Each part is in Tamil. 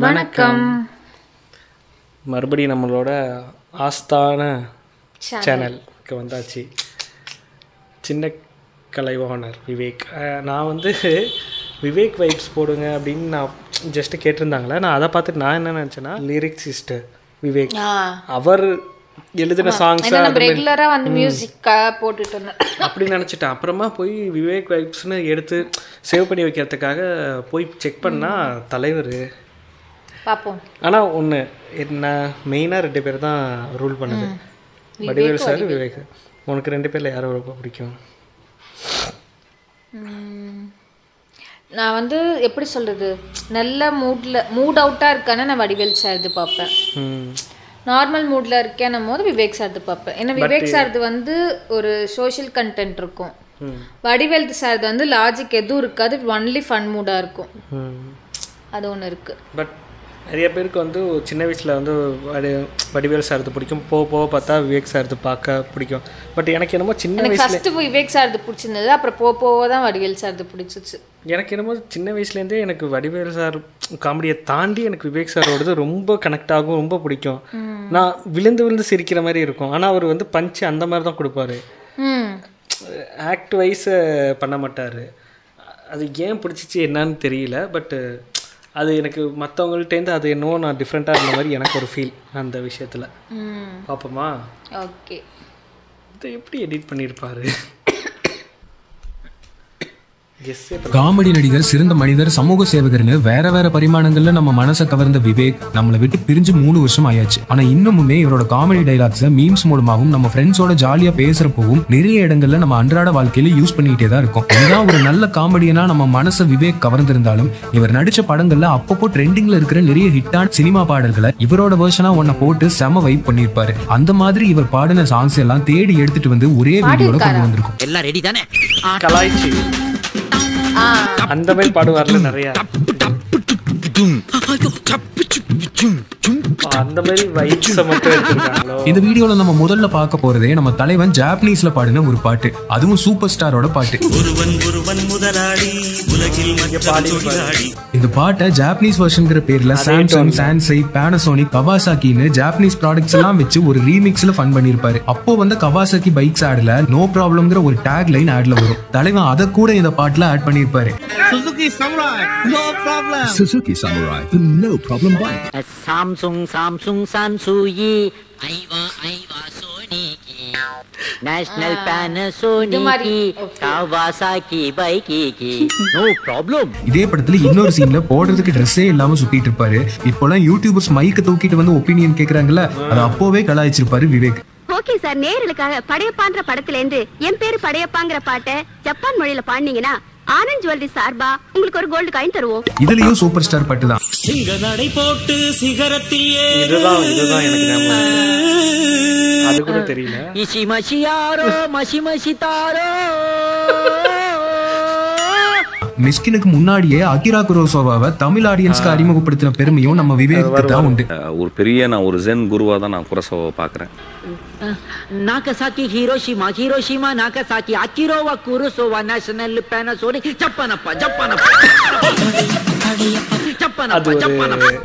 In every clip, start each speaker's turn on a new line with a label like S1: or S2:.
S1: வணக்கம். மறுபடியும் நம்மளோட ஆஸ்தான சேனலுக்கு வந்தாச்சு. சின்ன கலைவாணர் விவேக். நான் விவேக் வைப்ஸ் போடுங்க அப்படின்னு நான் ஜஸ்ட்டு கேட்டிருந்தாங்களே. நான் அதை பார்த்துட்டு நான் என்ன நினச்சேன்னா, லிரிக்ஸிஸ்ட் விவேக் அவர் எழுதின சாங்ஸ்
S2: ரெகுலராக மியூசிக் போட்டுட்டு இருந்தேன்
S1: அப்படி நினச்சிட்டேன். அப்புறமா போய் விவேக் வைப்ஸ்னு எடுத்து சேவ் பண்ணி வைக்கிறதுக்காக போய் செக் பண்ணால் தலைவர்
S2: பார்ப்போம்.
S1: ஆனால் ஒன்று என்ன மெயினாக 2 பேர் தான் ரூல் பண்ணுது, வடிவேல் சார், விவேக். உனக்கு 2 பேரில் யாரை ரொம்ப பிடிக்கும்?
S2: நான் எப்படி சொல்கிறது, நல்ல மூட் அவுட்டாக இருக்கானே நான் வடிவேல் சார் இது பார்ப்பேன். நார்மல் மூடில் இருக்கேன்னும் போது விவேக் சார்து பார்ப்பேன். ஏன்னா விவேக் சார்து ஒரு சோஷியல் கண்டென்ட் இருக்கும், வடிவேல் சார்து லாஜிக் எதுவும் இருக்காது, ஒன்லி ஃபன் மூடாக இருக்கும். அது ஒன்று இருக்குது.
S1: பட் நிறைய பேருக்கு சின்ன வயசில் வடிவேல் சார்து பிடிக்கும், போக போக பார்த்தா விவேக் சார்து பார்க்க பிடிக்கும். பட் எனக்கு என்னமோ சின்ன வயசுல
S2: ஃபஸ்ட்டு விவேக் சார்து பிடிச்சிருந்தது, அப்புறம் போக போக தான் வடிவேல் சார்து பிடிச்சிச்சு.
S1: எனக்கு என்னமோ சின்ன வயசுலேருந்தே எனக்கு வடிவேல் சார் காமெடியை தாண்டி எனக்கு விவேக் சாரோடது ரொம்ப கனெக்ட் ஆகும், ரொம்ப பிடிக்கும். நான் விழுந்து விழுந்து சிரிக்கிற மாதிரி இருக்கும். ஆனால் அவர் பஞ்சு அந்த மாதிரி தான் கொடுப்பாரு, ஆக்ட் வைஸ் பண்ண மாட்டார். அது ஏன் பிடிச்சிச்சு என்னன்னு தெரியல. பட்டு அது எனக்கு மற்றவங்கள்ட்டேருந்து அது என்னவோ நான் டிஃப்ரெண்ட்டாக இருந்த மாதிரி எனக்கு ஒரு ஃபீல் அந்த விஷயத்தில். பார்ப்போமா?
S2: ஓகே.
S1: இதை எப்படி எடிட் பண்ணியிருப்பாரு?
S3: காமெடி நடிகர், சிறந்த மனிதர், சமூக சேவகர்னு வேற வேற பரிமாணங்கள்ல நம்ம மனசை கவர்ந்த விவேக் நம்மளை விட்டு பிரிஞ்சு 3 வருஷம் ஆயாச்சு. ஆனா இன்னமுமே இவரோட காமெடி டைலாக்ஸ மீம்ஸ் மூலமாகவும் நம்ம ஃப்ரெண்ட்ஸோட ஜாலியா பேசுறப்பவும் நிறைய இடங்கள்ல நம்ம அன்றாட வாழ்க்கையில யூஸ் பண்ணிக்கிட்டே தான் இருக்கோம். இதுதான் ஒரு நல்ல காமெடியனா நம்ம மனசை விவேக் கவர்ந்திருந்தாலும், இவர் நடிச்ச படங்கள்ல அப்பப்போ ட்ரெண்டிங்ல இருக்கிற நிறைய ஹிட்டான சினிமா பாடல்களை இவரோட வெர்ஷனா ஒன்ன போட்டு செம வைப் பண்ணிருப்பாரு. அந்த மாதிரி இவர் பாடின சாங்ஸ் எல்லாம் தேடி எடுத்துட்டு ஒரே வீடியோல கொண்டு வந்திருக்கும்.
S4: எல்லாம் ரெடி தானே?
S1: கலாய்ச்சி அந்த மாதிரி பாடுவார்ல நிறைய, அந்த மாதிரி வைப்ஸ் மட்டும் எடுத்துருக்காங்களோ.
S3: இந்த வீடியோல நம்ம முதல்ல பார்க்க போறதே நம்ம தலைவன் ஜாப்பனீஸ்ல பாடின ஒரு பாட்டு, அதுவும் சூப்பர் ஸ்டாரோட பாட்டு. இந்த பாட்டை ஜாப்பனீஸ் வெர்ஷன்ங்கிற பேர்ல சாம்சங், சான்சை, பானாசோனிக், கவாசாக்கின்னு ஜாப்பனீஸ் ப்ராடக்ட்ஸ் எல்லாம் வச்சு ஒரு ரீமிக்ஸ்ல ஃபன் பண்ணிருப்பாரு. அப்போ கவாசாக்கி பைக்ஸ் ஆட்ல நோ ப்ராப்ளம்ங்கிற ஒரு டேக் லைன் ஆட்ல வரும். தலைவன் அதை கூட இந்த பாட்டுல ஆட் பண்ணிருப்பாரு.
S5: Suzuki Samurai, no problem. Suzuki Samurai, the no problem bike.
S4: Samsung Sansui, Aiwa Soniki, National Panasonic, Kawasaki bike, no problem.
S3: இதே படத்துல இன்னொரு சீன்ல போடுறதுக்கு ட்ரெஸ்ஸே இல்லாம சுத்திட்டு இருப்பாரு. இப்போலாம் யூடியூபர்ஸ் மைக்க தூக்கிட்டு ஒப்பீனியன் கேக்குறாங்கல்ல, அது அப்போவே கலாய்ச்சிருப்பாரு விவேக்.
S6: ஓகே சார், நேயர்களுக்காக படையப்பான்ற படத்துல இருந்து என் பேரு படையப்பாங்கிற பாட்டை ஜப்பான் மொழியில பாடினீங்கன்னா ஆனந்த் ஜுவல்லரி சார்பா உங்களுக்கு ஒரு கோல்டு காயின் தருவோம்.
S3: இதுலயும் சூப்பர் ஸ்டார் பாட்டு தான்.
S7: சிங்க நடை போட்டு சிகரத்தில்
S1: இதுதான் எனக்கு அது கூட தெரியல.
S4: இசி மசியாரோ மசி மசிதாரோ.
S3: மிஸ்கினுக்கு முன்னாடியே அகிரா குரோசாவாவை தமிழ் ஆடியன்ஸ்க்கு அறிமுகப்படுத்தின பெருமையும் நம்ம விவேக்கு தான் உண்டு.
S8: நான் ஒரு ஜென் குருவா தான் நான் குரோசாவை பாக்குறேன்.
S4: Nagasaki Hiroshima Nagasaki Akira Kurosawa national Panasonic ஜப்பானப்பா.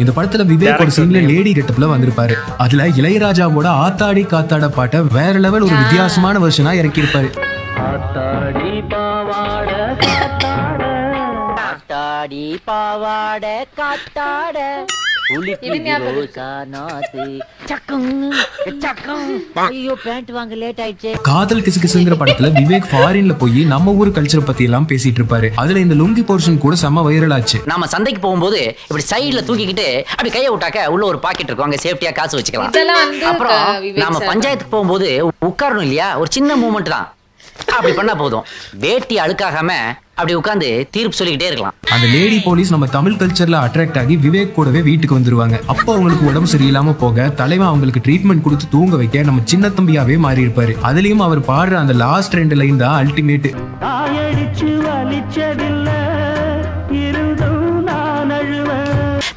S3: இந்த படத்துல விவேக் ஒரு சீன்ல லேடி கெட்டப்ல வந்திருப்பாரு. அதுல இளையராஜாவோட ஆத்தாடி காத்தாட பாட்டை வேற லெவல் ஒரு வித்தியாசமான வெர்ஷனா இறக்கி இருப்பாரு.
S4: ஆத்தாடி பாவாட காத்தாட
S3: காதல் கிசுகிசுங்கிற படத்துல விவேக் ஃபாரின்ல போய் நம்ம ஊர் கல்ச்சர் பத்தி எல்லாம் பேசிட்டு இருப்பாரு. அதுல இந்த லுங்கி போர்ஷன் கூட செம வைரல் ஆச்சு.
S4: நாம சந்தைக்கு போகும்போது இப்படி சைடுல தூக்கிக்கிட்டு அப்படி கையை விட்டாக்க உள்ள ஒரு பாக்கெட் இருக்கும், அங்க சேஃப்டியா காசு வச்சுக்கலாம். அப்புறம் நாம பஞ்சாயத்துக்கு போகும்போது உட்காரணும் இல்லையா, ஒரு சின்ன மூமெண்ட் தான், அப்படி பண்ணா போதும், வேட்டி அழுக்காகாம அப்படி உட்கார்ந்து தீர்ப்பு சொல்லிக்கிட்டே இருக்கலாம்.
S3: அந்த லேடி போலீஸ் நம்ம தமிழ் கல்ச்சர்ல அட்ராக்ட் ஆகி விவேக் கூடவே வீட்டுக்கு வந்துருவாங்க. அப்போ அவங்களுக்கு உடம்பு சரியில்லாம போக தலைவன் அவங்களுக்கு ட்ரீட்மெண்ட் கொடுத்து தூங்க வைக்க நம்ம சின்ன தம்பியாவே மாறி இருப்பாரு. அதுலயும் அவர் பாடுற அந்த லாஸ்ட் 2 லைன் தான் அல்டிமேட்.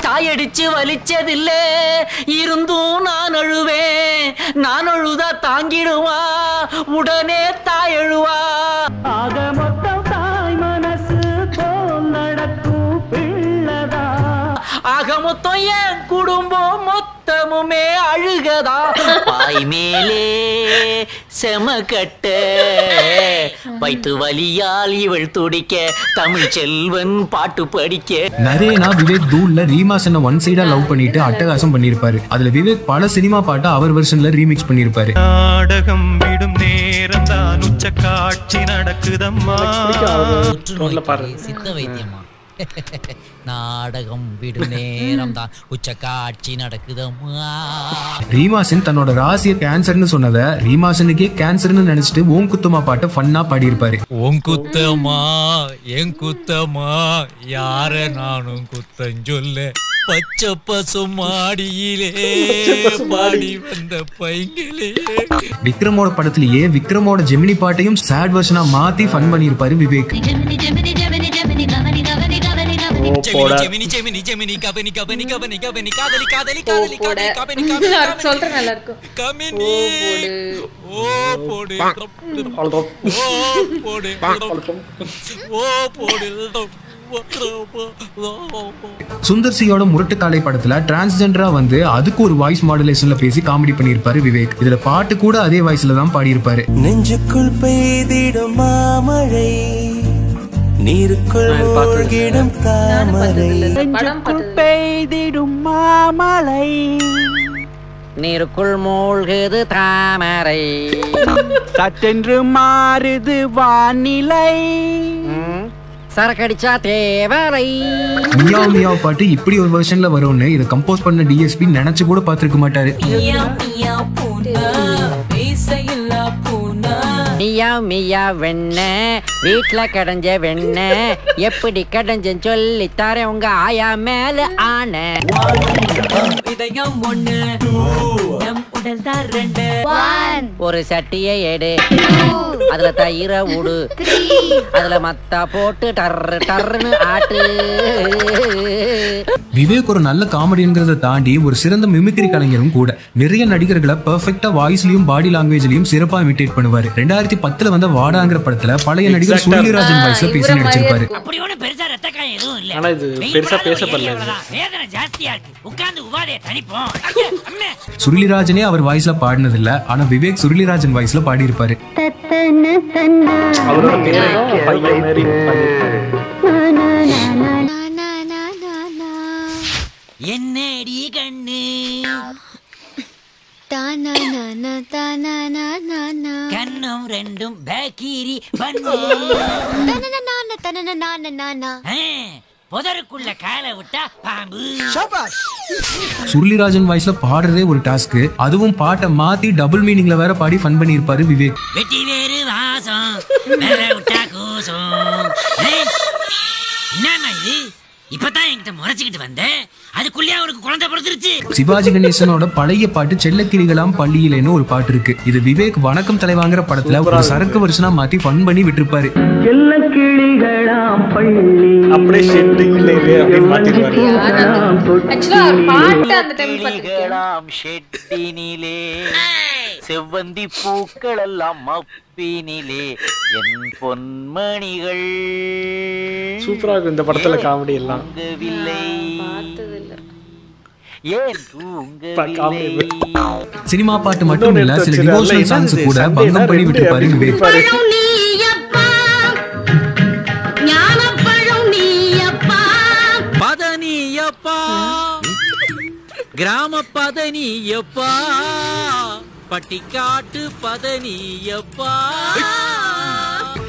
S4: தாயடிச்சு வலிச்சதில்ல இருந்தும் நான் அழுவேன், நான் அழுதா தாங்கிடுவா உடனே தாய் அழுவா. ஆக மொத்தம் தாய் மனசு போல் நடக்கும் பிள்ளதா, ஆக மொத்தம் என் குடும்பம் மொத்தமுமே அழுகதா பாய் மேலே செமக்கட்ட வைத்து வலியால் இவள் துடிக்க தமிழ் செல்வன் பாட்டு படிக்க.
S3: நரேனா விவேக் தூள்ல ரீமா சென்ன ஒன் சைடா லவ் பண்ணிட்டு அட்டகாசம் பண்ணிருப்பாரு. அதுல விவேக் பல சினிமா பாட்டை அவர் வெர்ஷன்ல ரீமிக்ஸ் பண்ணிருப்பாரு.
S7: நாடகம் விடும் நேரம் தான் உச்ச காட்சி நடக்குதம்மா.
S4: சித்த வைத்தியமா நாடகம் விடும் நேரம் தான் உச்ச காட்சி நடக்குதம்மா.
S3: ரீமாசன் தன்னோட ராசிய கேன்சர்னு சொன்னத ரீமாசனுக்கே கேன்சர்னு நினைச்சிட்டு ஓம் குத்தமா பாட்டை ஃபன்னா பாடியிருப்பாரு.
S9: ஓம் குத்தமா என் குத்தமா யார நானும் குத்தஞ்சொல்ல பச்சை பசு மாடியிலே பாடி வந்த பைங்களே.
S3: விக்ரமோட படத்திலேயே விக்ரமோட ஜெமினி பாட்டையும் சேட் வெர்ஷனா மாத்தி ஃபன் பண்ணியிருப்பாரு விவேக். சுந்தர் சியோட முரட்டு காலை படத்துல டிரான்ஸ்ஜெண்டரா வந்து அதுக்கு ஒரு வாய்ஸ் மாடுலேஷன்ல பேசி காமெடி பண்ணிருப்பாரு விவேக். இதுல பாட்டு கூட அதே வாய்ஸ்ல தான் பாடியிருப்பாரு.
S7: நெஞ்சுக்குள் பெய்திடும் மாமழை நீருக்குள் மூழ்கிடும் தாமரை.
S4: நெஞ்சுக்குள் பெய்திடும் மாமழை நீருக்குள் மூழ்குது தாமரை சட்டென்று மாறுது வானிலை சரக்கடிச்சா தேவரை.
S3: மியாவ் மியாவ் பாட்டு இப்படி ஒரு வெர்ஷன்ல வரும்னு இதை கம்போஸ் பண்ண டிஎஸ்பி நினைச்சு கூட பாத்துருக்க மாட்டாரு.
S4: மியா மியா வெண்ண வீட்டுல கடைஞ்ச வெண்ண எப்படி கடைஞ்சன்னு சொல்லி தர உங்க ஆயா மேல ஆன. ஒரு சட்டியை எடு அதுல தயிர உடு அதுல மத்தா போட்டு டர்ரு டர்ருன்னு ஆட்டு.
S3: விவேக் ஒரு நல்ல காமெடிங்கிறத தாண்டி ஒரு சிறந்த மிமிக்ரி கலைஞரும் கூட. நிறைய நடிகர்களை பெர்ஃபெக்ட்டா வாய்ஸ்லயும் பாடி லாங்குவேஜ்லயும் சிறப்பா இமிட்டேட் பண்ணுவாரு. 2010 வந்த வாடாங்கிற படத்துல பழைய நடிகர் சுருளிராஜன் வாய்ஸ்ல பேசி நடிச்சிருப்பாரு.
S1: ஆனா இது பெருசா பேசப்படல.
S3: சுருளிராஜனே அவர் வாய்ஸ்ல பாடினது இல்ல, ஆனா விவேக் சுருளிராஜன் வாய்ஸ்ல பாடி இருப்பாரு.
S1: அவரோட பேரையும் பையன் மாதிரி பண்ணிருப்பாரு.
S4: என்னடி கண்ணு கண்ணும் ரெண்டும் பேக்கீரி பண்ணு புதருக்குள்ள காலை விட்டா பாம்பு.
S3: சுருளிராஜன் வாய்ஸ்ல பாடுறதே ஒரு டாஸ்க். அதுவும் பாட்டை மாத்தி டபுள் மீனிங்ல வேற பாடி ஃபன் பண்ணிருப்பாரு விவேக்.
S4: வெட்டி வேறு வாசம் வேற விட்டா கூசம். என்னம்மா இது இப்பதான் என்கிட்ட முறைச்சுக்கிட்டு வந்தேன் அதுக்குள்ளே அவருக்கு குழந்தை பிறந்துருச்சு.
S3: சிவாஜி கணேசனோட பழைய பாட்டு செல்லக்கிளிகளாம் பள்ளியிலேன்னு ஒரு பாட்டு இருக்கு. இது விவேக் வணக்கம் தலைவாங்கிற படத்துல ஒரு சரக்கு வருஷனா மாத்தி ஃபன் பண்ணி விட்டுருப்பாரு.
S7: செல்லக்கிளிகளாம் பள்ளி
S1: அப்படியே ஷெட்டிலே அப்படி மாத்திடுவாரு.
S2: ஆக்சுவலா பாட்டு அந்த டைம் பாத்துக்கலாம்.
S4: ஷெட்டினிலே செவ்வந்தி பூக்கள் எல்லாம் மப்பினிலே என் பொன்மணிகள்.
S1: சூப்பரா இருக்கும் இந்த படத்துல காமெடி எல்லாம்.
S3: சினிமா பாட்டு மட்டும் இல்ல, சில டிவோஷனல் சாங்ஸ் கூட பங்கம் பண்ணி விட்டுருப்பாரு விவேக்.
S4: பதனியப்பா கிராம பதனியப்பா பட்டிக்காட்டு பதனியப்பா.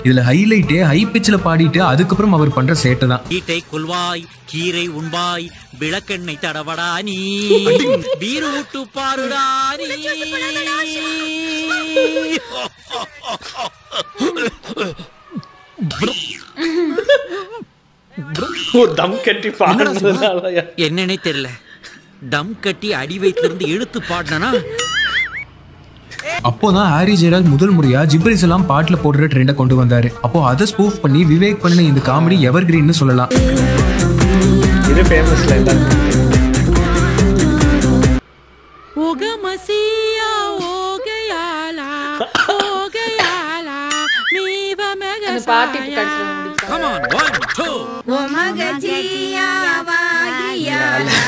S3: இதுல ஹைலைட்டே ஹை பிட்ச்ல பாடிட்டு அதுக்கப்புறம் அவர் பண்ற சேட்டை தான்.
S4: ஈட்டை கொள்வாய் கீரை உண்பாய் விளக்கெண்ணெய் தடவடா நீ வீரு விட்டு பாருடா நீ.
S1: தம் கட்டி பாடுறதுனால
S4: என்னன்னே தெரியல, தம் கட்டி அடி வயிற்றிலிருந்து இழுத்து பாடினா.
S3: அப்போதான் ஹாரி ஜெயராஜ் முதல் முறையா ஜிப்ரிஸ் எல்லாம் பாட்டுல போடுற ட்ரெண்டை கொண்டு வந்தாரு. அப்போ அதை ஸ்பூஃப் பண்ணி விவேக் பண்ணின இந்த காமெடி எவர் கிரீன்னு சொல்லலாம்.
S1: இது ஃபேமஸ்ல எல்லாரும்.
S4: ஓகமசியா ஓகயாலா ஓகயாலா மீவமக
S2: அந்த பாட்டு கடைசில
S4: கம் ஆன் 1 2
S10: ஓமகஜியா வாகியாலா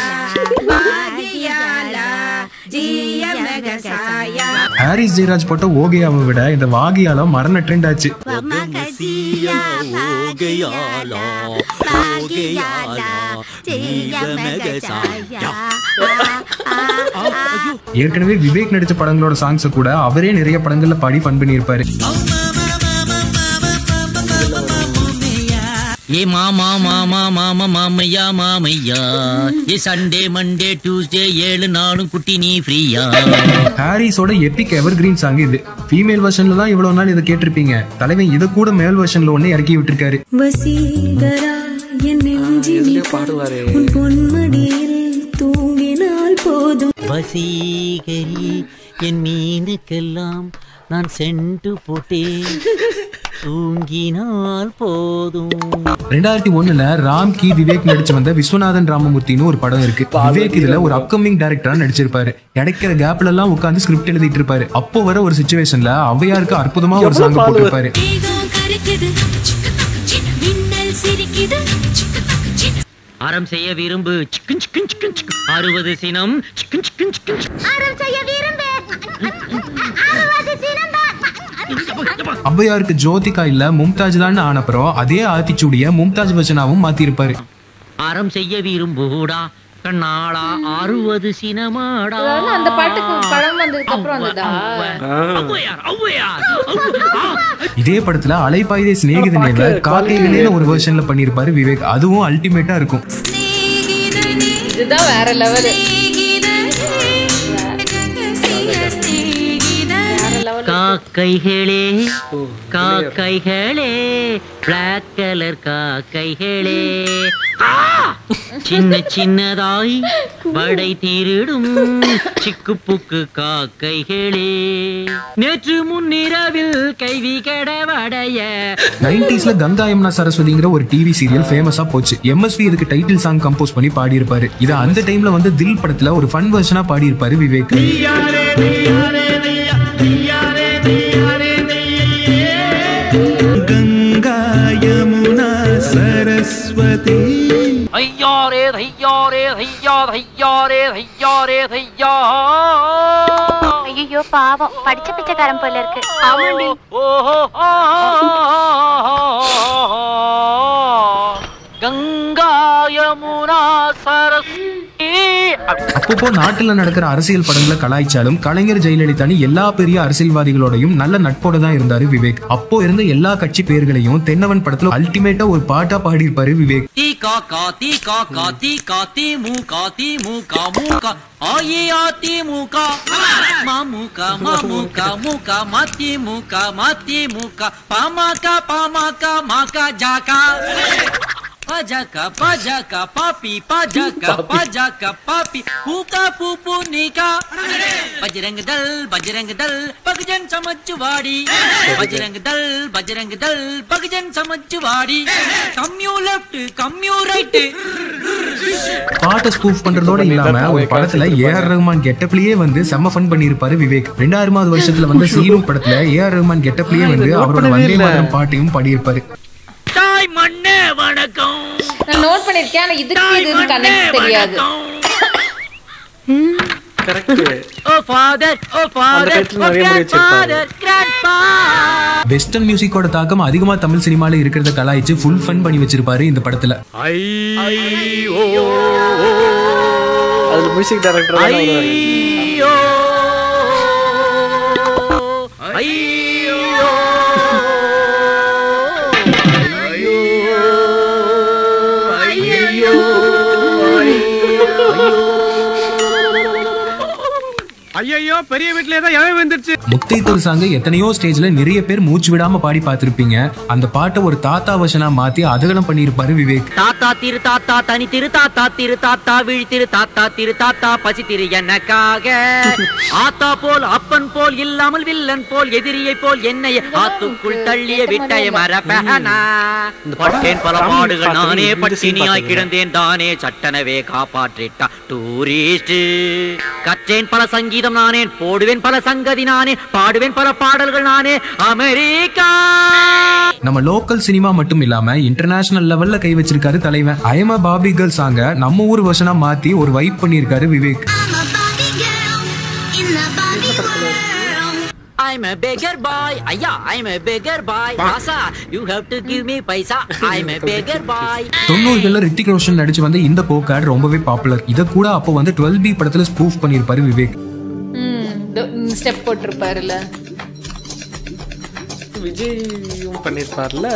S3: ஹாரிஸ் ஜெயராஜ் போட்ட ஓகையாவை விட இந்த வாகியால மரண ட்ரெண்ட் ஆச்சு. ஏற்கனவே விவேக் நடிச்ச படங்களோட சாங்ஸ கூட அவரே நிறைய படங்கள்ல பாடி ஃபன் பண்ணியிருப்பாரு.
S9: ஏ மாமா மாமா மாமா மாமையா மாமையா, ஏ சண்டே மண்டே டியூஸ்டே 7 நாளும் குட்டி நீ ஃப்ரீயா.
S3: ஹாரிஸோட எபிக் எவர்கிரீன் சாங் இது. ஃபீமேல் வெர்ஷன்ல தான் இவ்வளவு நாள் இதை கேட்டிருப்பீங்க. தலைவன் இதை கூட மேல் வெர்ஷன்ல ஒண்ணு இறக்கி விட்டுருக்காரு.
S9: வசீகரி என் மீனுக்கெல்லாம் நான் சென்று போட்டேன், தூங்கினால் போதும்.
S3: 2001 ராம்கி விவேக் நடிச்சு வந்த விஸ்வநாதன் ராமமூர்த்தின்னு ஒரு படம் இருக்கு. விவேக் இதுல ஒரு அப்கமிங் டைரக்டரா நடிச்சிருப்பாரு. கிடைக்கிற கேப்ல எல்லாம் உட்கார்ந்து ஸ்கிரிப்ட் எழுதிட்டு இருப்பாரு. அப்போ வர ஒரு சிச்சுவேஷன்ல ஔவையாருக்கு அற்புதமா ஒரு சாங் போட்டிருப்பாரு.
S9: ஆரம் செய்ய விரும்பு 60 சினம்,
S6: ஆரம் செய்ய விரும்பு 60 சினம்.
S3: ஔவையாருக்கு ஜோதிகா இல்ல மும்தாஜ் தான் ஆனப்புறம் அதே ஆத்திச்சூடிய மும்தாஜ் வச்சனாவும் மாத்தி இருப்பாரு.
S9: ஆரம் செய்ய விரும்புடா கண்ணாடா 60 சினமாடா.
S2: அந்த பாட்டுக்கு படம் வந்ததுக்கு அப்புறம் வந்ததா?
S3: இதே படத்துல அலைபாயுதே சிநேகிதனேவ கார்த்திகேயனே ஒரு வெர்ஷன்ல பண்ணிருப்பாரு விவேக். அதுவும் அல்டிமேட்டா இருக்கும்.
S2: இதுதான் வேற லெவல்.
S9: காக்கைகளே காக்கைகளே பிளாக் கலர் காக்கைகளே, சின்ன சின்னதாய் படை திருடும் சிக்கு புக்கு காக்கைகளே, நேற்று முன்னிரவில் கைவி கடவடைய.
S3: 90ஸ்ல கங்கா யமுனா சரஸ்வதிங்கிற ஒரு டிவி சீரியல் ஃபேமஸா போச்சு. எம்எஸ்வி இதுக்கு டைட்டில் சாங் கம்போஸ் பண்ணி பாடி இருப்பாரு. இது அந்த டைம்ல வந்து தில் படத்துல ஒரு ஃபன் வெர்ஷனா பாடி இருப்பாரு விவேக்.
S5: गंगा यमुना सरस्वती
S9: ஐயாரே தையாரே தையா தையாரே தையாரே தையா.
S6: ஐயோ பாவம், படிச்ச பிச்சைக்காரன் போல இருக்கு. ஆமாண்டி.
S9: கங்கா யமுனா சரஸ்வதி.
S3: அப்பப்போ நாட்டுல நடக்கிற அரசியல் படங்களை கலாய்ச்சாலும் கலைஞர் ஜெயலலிதான்னு எல்லா பெரிய அரசியல்வாதிகளோடையும் நல்ல நட்போட தான் இருந்தாரு விவேக். அப்போ இருந்த எல்லா கட்சி பேர்களையும் தென்னவன் படத்துல அல்டிமேட்டா ஒரு பாட்டா பாடி இருப்பாரு விவேக்.
S9: தி கா கா தி கா கா தி கா தி மு கா தி மு கா மு கா ஆயே ஆதி மு கா மா மு கா மா மு கா மு கா மாத்தி மு கா மாத்தி மு கா பாமா கா மா கா ஜா கா Pajaka, pajaka, papi, pajaka, pajaka, papi, puka, pupu, nika. Bajrang dal, bagajan samajwadi. Bajrang dal, bagajan samajwadi. Come you left, come you right.
S3: பாட்டை ஸ்பூஃப் பண்றதோட இல்லாம ஒரு படத்துல ஏஆர் ரஹ்மான் கெட்டப்லயே வந்து செம்ம ஃபன் பண்ணிருப்பாரு விவேக். 2000வது வருஷத்துல வந்து சீனு படத்துல ஏஆர் ரஹ்மான் கெட்டப்லயே வந்து அவரோட வந்தே மாதரம் பாட்டையும் பாடியிருப்பாரு.
S9: தாய் மண்ணே வணக்கம்.
S2: நான் நோட் பண்ணிருக்கேன், ஆனா இதுக்கு இது கனெக்ட் தெரியாது.
S1: கரெக்ட்.
S9: ஓ ஃபாதர் கிராண்ட்பா.
S3: வெஸ்டர்ன் மியூசிக்கோட தாக்கம் அதிகமா தமிழ் சினிமால இருக்கிறத கலாய்ச்சு ஃபுல் ஃபன் பண்ணி வச்சிருப்பாரு இந்த படத்துல.
S1: அதுல மியூசிக் டைரக்டர்
S9: ஐயோ ஐயோ
S10: ஐயோ பெரிய வீட்ல ஏதோ எவன் வந்துருச்சு.
S3: முத்தைத்தூர் சாங் எத்தனையோ ஸ்டேஜ்ல நிறைய பேர் மூச்சு விடாம பாடி பார்த்திருப்பீங்க. அந்த பாட்டை ஒரு தாத்தா வசனா மாத்தி அதகலம் பண்ணிருப்பாரு விவேக்.
S9: தாத்தா திரு தாத்தா தனி திரு தாத்தா விழி திரு தாத்தா பசி திரு எனக்காக. ஆத்தா போல் அப்பன் போல் இல்லாமல் வில்லன் போல் எதிரியை போல் என்னைய ஆத்துக்குள் தள்ளிய விட்டய மரபனா. பட்டேன் பல பாடுகள் நானே, பட்டினியாய் கிடந்தேன் தானே, சட்டனவே காப்பாற்றிட்டா டூரிஸ்ட். கற்றேன் பல சங்கீதம் நானே, போடுவேன் பல சங்கதி நானே, பாடுவேன் பல பாடல்கள் நானே, அமெரிக்கா.
S3: நம்ம லோக்கல் சினிமா மட்டும் இல்லாம இன்டர்நேஷனல் லெவல்ல கை வச்சிருக்காரு தலைவன். I am a Barbie girl சாங்க நம்ம ஊர் வெர்ஷனா மாத்தி ஒரு வைப் பண்ணிருக்காரு Vivek.
S9: I'm a beggar boy. ஐயா, I'm a beggar boy. Asha, you have to give me paisa. I'm a beggar boy.
S3: 90களில் Hrithik Roshan நடிச்சு வந்த இந்த போக்காட் ரொம்பவே பாப்புலர். இத கூட அப்போ வந்து 12B படத்துல ஸ்பூஃப் பண்ணிருப்பாரு விவேக்.
S2: ஸ்டெப் போட்டிருப்பாருல,
S1: விஜயும் பண்ணிருப்பார்ல.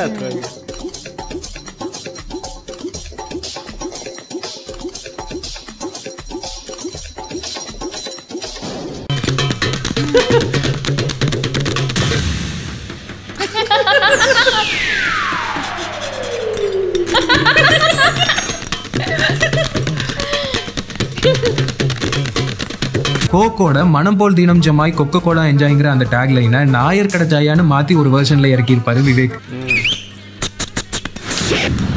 S3: கோகோட மனம் போல் தினம் ஜமாய் கொக்கோ கோலா என்ஜாய்ங்கிற அந்த டேக் லைனை நாயர் கடை ஜாயான்னு மாத்தி ஒரு வெர்ஷன்ல இறக்கியிருப்பாரு விவேக்.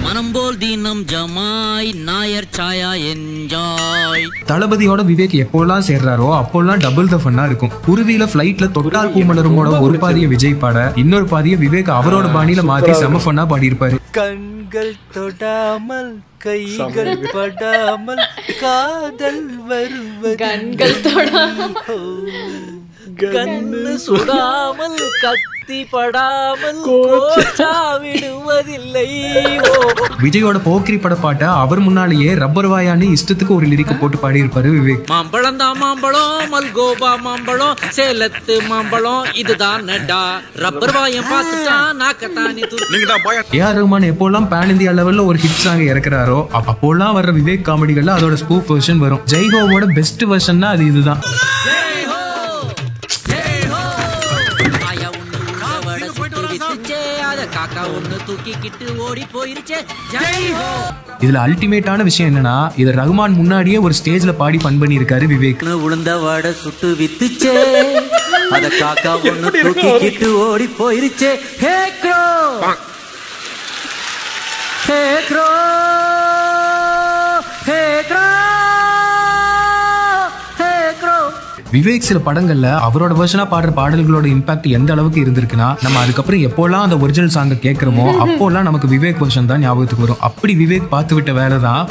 S9: மனம் போல் தினம் ஜமாய் நாயர் சாயா என்ஜாய்.
S3: தளபதியோட விவேக் எப்போல்லாம் சேர்றாரோ அப்போல்லாம் டபுள் த ஃபன்னா இருக்கும். குருவியில ஃபிளைட்ல தொட்டால் பூமலருமோட ஒரு பாதிய விஜய் பாட, இன்னொரு பாதிய விவேக் அவரோட பாணியில மாத்தி செம ஃபன்னா பாடியிருப்பாரு.
S11: கண்கள் தொடாமல் கைகள் படாமல் காதல் வருவது, கண்கள் தொடாமல் கண்ணு சுடாமல் கத்தி படாமல் கோச்சா விடுவதில்லை.
S3: விஜயோட போக்கிரி பட பாட்ட அவர் முன்னாலேயே ரப்பர் வாயான்னு இஷ்டத்துக்கு ஒரு லிரிக்க போட்டு பாடியிருப்பாரு விவேக்.
S9: மாம்பழம் தான் மாம்பழம், மல்கோபா மாம்பழம், சேலத்து மாம்பழம், இதுதான் நடா ரப்பர் வாயம் பார்த்துட்டா நாக்கத்தானி தூக்கி.
S3: ஏஆர் ரஹ்மான் எப்போல்லாம் பேன் இந்தியா லெவல்ல ஒரு ஹிட் சாங் இறக்குறாரோ அப்போல்லாம் வர்ற விவேக் காமெடிகள்ல அதோட ஸ்பூஃப் வெர்ஷன் வரும். ஜெய்ஹோவோட பெஸ்ட் வெர்ஷன்னா அது இதுதான். இதுல அல்டிமேட்டான விஷயம் என்னன்னா, இத ரஹ்மான் முன்னாடியே ஒரு ஸ்டேஜ்ல பாடி ஃபன் பண்ணிருக்காரு விவேக்.
S11: உளுந்த வடை சுட்டு வித்துச்சே, அத காக்கா ஒண்ணு தூக்கிக்கிட்டு ஓடி போயிருச்சே. ஹே க்ரோ ஹே க்ரோ ஹே க்ரோ ஹே க்ரோ.
S3: விவேக் சில படங்கள்ல அவரோட வெர்ஷனா பாடுற பாடல்களோட இம்பாக்ட் எந்த அளவுக்கு இருந்திருக்குன்னா, நம்ம அதுக்கப்புறம் எப்போல்லாம் அந்த ஒரிஜினல் சாங்க கேட்கிறோமோ அப்போல்லாம் நமக்கு விவேக் வெர்ஷன் தான் ஞாபகத்துக்கு வரும். அப்படி விவேக் பார்த்து விட்ட வேலை தான்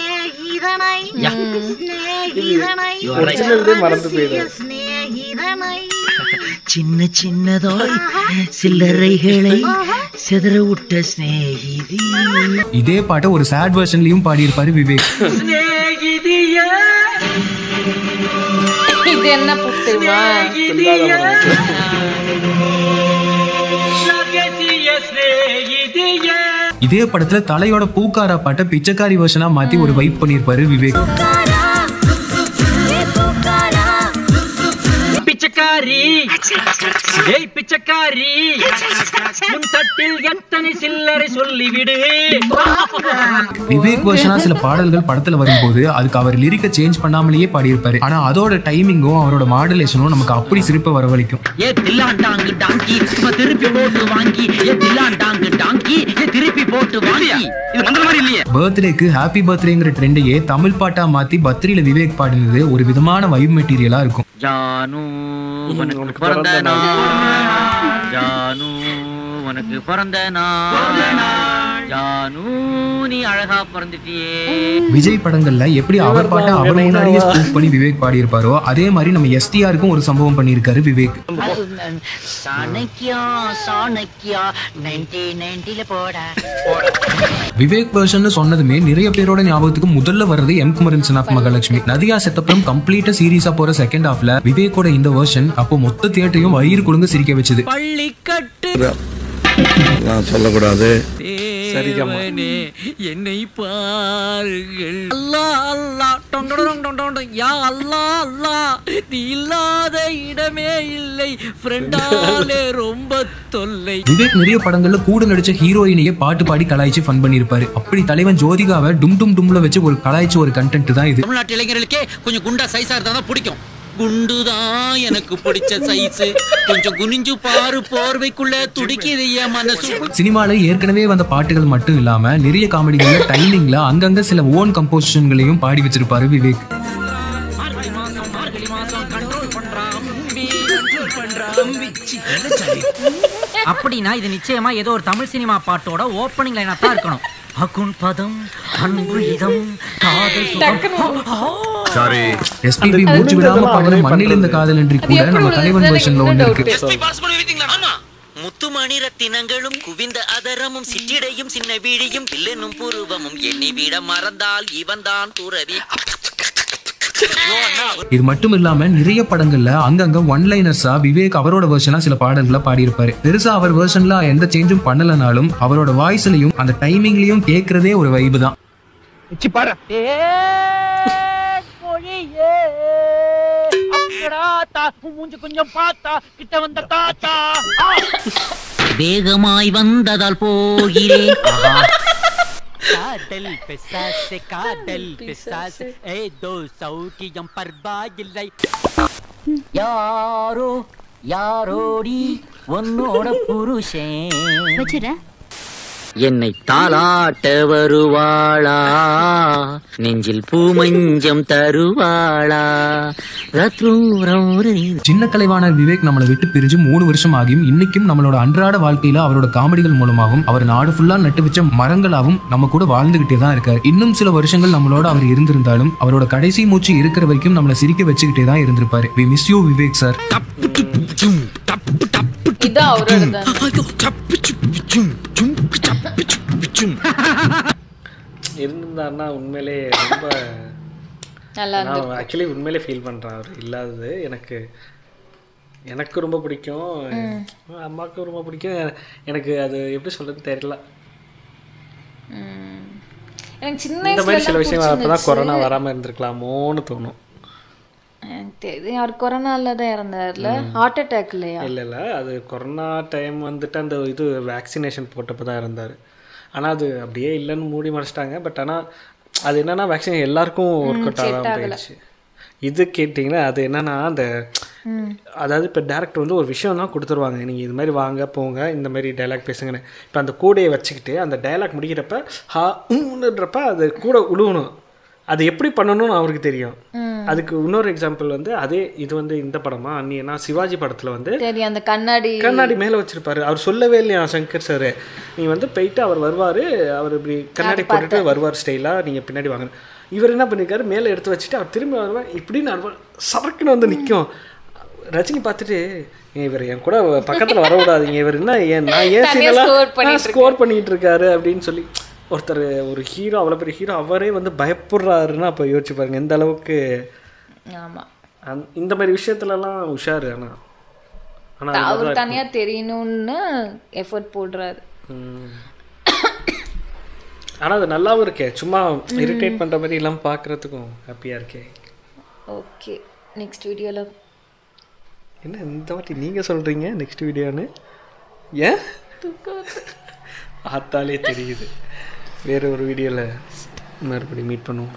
S11: சின்ன சின்னதாய் சில்லறைகளை செதற விட்ட ஸ்நேகிதி.
S3: இதே பாட்டை ஒரு சேட் வெர்ஷன்லயும் பாடியிருப்பாரு விவேக்.
S2: இது என்ன புத்தகமா?
S3: இதே படத்துல தலையோட பூக்காரா பாட்டை பிச்சைக்காரி வெர்ஷனா மாத்தி ஒரு வைப் பண்ணிருப்பாரு விவேக்.
S9: பிச்சைக்காரி, ஏய் பிச்சைக்காரி, உன் தட்டில் எத்தனை சில்லறை சொல்லிவிடு.
S3: விவேக் வெர்ஷனா சில பாடல்கள் படத்துல வரும்போது அதுக்கு அவர் லிரிக்க சேஞ்ச் பண்ணாமலேயே பாடியிருப்பாரு. ஆனா அதோட டைமிங்கும் அவரோட மாடுலேஷனும் நமக்கு அப்படி சிரிப்ப வரவழைக்கும்.
S9: ஏ தில்லாண்டாங்கு டாங்கி, திருப்பி போட்டு வாங்கி, ஏ தில்லாண்டாங்கு டாங்கி, திருப்பி போட்டு வாங்கி. இது மந்திர மாதிரி இல்லையே.
S3: பர்த்டேக்கு ஹாப்பி பர்த்டேங்கிற ட்ரெண்டையே தமிழ் பாட்டா மாத்தி பர்த்டேல விவேக் பாடினது ஒரு விதமான வைப் மெட்டீரியலா இருக்கும்.
S9: ஜானு உனக்கு பிறந்த நாள், ஜானு உனக்கு பிறந்த நாள், ஜானு நீ அழகா பிறந்துட்டியே.
S3: விஜய் படங்கள்ல எப்படி அவர் பாட்டை அவர் முன்னாடியே ஸ்பூஃப் பண்ணி விவேக் பாடியிருப்பாரோ அதே மாதிரி நம்ம எஸ்டிஆருக்கும் ஒரு சம்பவம் பண்ணியிருக்காரு விவேக்.
S9: சாணக்கியா சாணக்கியா 1990ல போடா.
S3: விவேக் வெர்ஷன் சொன்னதுமே நிறைய பேரோட ஞாபகத்துக்கு முதல்ல வர்றது M Kumaran son of Mahalakshmi. Nadiya செட்டப்பும் கம்ப்ளீட்டா சீரியஸா போற செகண்ட் ஹாஃப்ல விவேக்கோட இந்த வெர்ஷன் அப்போ மொத்த தியேட்டரையும் வயிறு குலுங்க சிரிக்க வச்சது.
S9: பள்ளிக்கட்டு
S8: சொல்லக்கூடாது.
S9: என்னை பாருங்கள், அல்லாஹ் அல்லாஹ் டொண்டொடொங் டொண்டொடொங், யா அல்லாஹ் அல்லாஹ், நீ இல்லாத இடமே இல்லை, ஃப்ரெண்டாலே ரொம்ப தொல்லை.
S3: விவேக் நிறைய படங்கள்ல கூட நடிச்ச ஹீரோயினையே பாட்டு பாடி கலாய்ச்சி ஃபன் பண்ணிருப்பாரு. அப்படி தலைவன் ஜோதிகாவை டும் டும் டும்ல வச்சு ஒரு கலாய்ச்சி ஒரு கண்டென்ட் தான் இது.
S9: தமிழ்நாட்டு இளைஞர்களுக்கே கொஞ்சம் குண்டா சைஸா இருந்தா தான் பிடிக்கும். குண்டுதான் எனக்கு பிடிச்ச சைஸ், கொஞ்சம் குனிஞ்சு பாரு போர்வைக்குள்ள துடிக்குது என் மனசு.
S3: சினிமால ஏற்கனவே வந்த பாட்டுகள் மட்டும் இல்லாம நிறைய காமெடிகள்ல டைமிங்ல அங்கங்க சில ஓன் கம்போசிஷன்களையும் பாடி வச்சிருப்பாரு விவேக்.
S9: அப்படின்னா இது நிச்சயமா ஏதோ ஒரு தமிழ் சினிமா பாட்டோட ஓப்பனிங் லைனா தான் இருக்கணும். அகுன் பதம் அன்பு இதம் காதல்
S5: சாரி
S3: எஸ்பிபி மூச்சு விடாம பாடுற மண்ணில் இந்த காதல் என்று கூட நம்ம தலைவன் வெர்ஷன்ல ஒன்னு இருக்கு.
S9: முத்துமணி ரத்தினங்களும் குவிந்த அதரமும் சிற்றிடையும் சின்ன வீழியும் வில்லனும் புருவமும் எண்ணி விட மறந்தால் இவன் தான் துறவி.
S3: இது மட்டும் இல்லாம நிறைய படங்கள்ல அங்கங்க ஒன் லைனர்ஸா விவேக் அவரோட வெர்ஷனா சில பாடல்களை பாடியிருப்பாரு. பெருசா அவர் வெர்ஷன்ல எந்த சேஞ்சும் பண்ணலனாலும் அவரோட வாய்ஸ்லயும் அந்த டைமிங்லயும் கேட்கறதே ஒரு வைபு தான்.
S9: கொஞ்சம் பார்த்தா கிட்ட வந்த தாத்தா வேகமாய் வந்ததால் போகிறேன். காதல் பிசாசு காதல் பிசாசு ஏதோ சௌக்கியம் பர்பா இல்லை. யாரோ யாரோடி உன்னோட புருஷன் என்னை தாளாட்ட வருவாளா நெஞ்சில் பூமஞ்சம் தருவாளா.
S3: சின்ன கலைவாணர் விவேக் நம்மளை விட்டு பிரிஞ்சு 3 வருஷம் ஆகியும் இன்னைக்கும் நம்மளோட அன்றாட வாழ்க்கையில அவரோட காமெடிகள் மூலமாகவும் அவர் நாடு ஃபுல்லா நட்டு வச்ச மரங்களாகவும் நம்ம கூட வாழ்ந்துகிட்டே தான் இருக்காரு. இன்னும் சில வருஷங்கள் நம்மளோட அவர் இருந்திருந்தாலும் அவரோட கடைசி மூச்சு இருக்கிற வரைக்கும் நம்மளை சிரிக்க வச்சுக்கிட்டே தான் இருந்திருப்பாரு. We miss you Vivek sir.
S1: இருந்தாருன்னா உண்மையிலே ரொம்ப நான் ஆக்சுவலி உண்மையிலே ஃபீல் பண்ணுறேன். அவர் இல்லாதது எனக்கு ரொம்ப பிடிக்கும், அம்மாவுக்கும் ரொம்ப பிடிக்கும். எனக்கு அது எப்படி சொல்றது தெரியல.
S2: எனக்கு சின்ன
S1: இந்த மாதிரி சில விஷயம் அப்பதான் கொரோனா வராமல் இருந்திருக்கலாமோன்னு தோணும்.
S2: அவர் கொரோனால தான் இறந்தார்ல, ஹார்ட் அட்டாக் இல்லையா?
S1: இல்லை அது கொரோனா டைம் வந்துட்டு அந்த இது வேக்சினேஷன் போட்டப்போ தான் இறந்தார். ஆனால் அது அப்படியே இல்லைன்னு மூடி மறைச்சிட்டாங்க. பட் ஆனால் அது என்னன்னா வேக்சின் எல்லாருக்கும் ஒர்க் அவுட் ஆகாமல் போயிடுச்சு. இது கேட்டிங்கன்னா அது என்னன்னா அந்த அதாவது இப்போ டேரக்டர் வந்து ஒரு விஷயம்லாம் கொடுத்துருவாங்க, நீங்கள் இது மாதிரி வாங்க போங்க இந்த மாதிரி டைலாக் பேசுங்கன்னு. இப்போ அந்த கூடையை வச்சுக்கிட்டு அந்த டைலாக் முடிக்கிறப்ப ஹான்றப்ப அது கூட உழுவணும். அது எப்படி பண்ணணும்னு அவருக்கு தெரியும். அதுக்கு இன்னொரு எக்ஸாம்பிள் வந்து அதே இது வந்து இந்த படமா அன்னியனா சிவாஜி படத்தில் வந்து
S2: அந்த கண்ணாடி
S1: மேலே வச்சிருப்பாரு. அவர் சொல்லவே இல்லையா சங்கர் சார், நீ வந்து போயிட்டு அவர் வருவார், அவர் இப்படி கண்ணாடி போட்டுட்டு வருவார் ஸ்டைலாக, நீங்கள் பின்னாடி வாங்க. இவர் என்ன பண்ணியிருக்காரு, மேலே எடுத்து வச்சுட்டு அவர் திரும்பி வருவார், இப்படின்னு சரக்குன்னு வந்து நிற்கும். ரஜினி பார்த்துட்டு இவர் என் கூட பக்கத்தில் வரக்கூடாதீங்க, இவர் என்ன நான் ஏன் சீனெல்லாம் ஸ்கோர் பண்ணிட்டு இருக்காரு அப்படின்னு சொல்லி ஒருத்தர் ஒரு ஹீரோ அவ்வளோ பெரிய ஹீரோ அவரே வந்து பயப்படுறாருன்னா அப்போ யோசிச்சு பாருங்க எந்த அளவுக்கு. இந்த மாதிரி விஷயத்துலலாம் உஷாரு. ஆனால்
S2: அவர் தனியாக தெரியணும்னு எஃபர்ட் போடுறாரு.
S1: ஆனால் அது நல்லாவும் இருக்கே, சும்மா இரிட்டேட் பண்ணுற மாதிரி எல்லாம் பார்க்குறதுக்கும் ஹாப்பியாக இருக்கே.
S2: ஓகே, நெக்ஸ்ட் வீடியோவில்
S1: என்ன இந்த வாட்டி நீங்கள் சொல்கிறீங்க நெக்ஸ்ட் வீடியோன்னு? ஏன் ஆத்தாலே தெரியுது. வேறு ஒரு வீடியோவில் மறுபடியும் மீட் பண்ணுவோம்.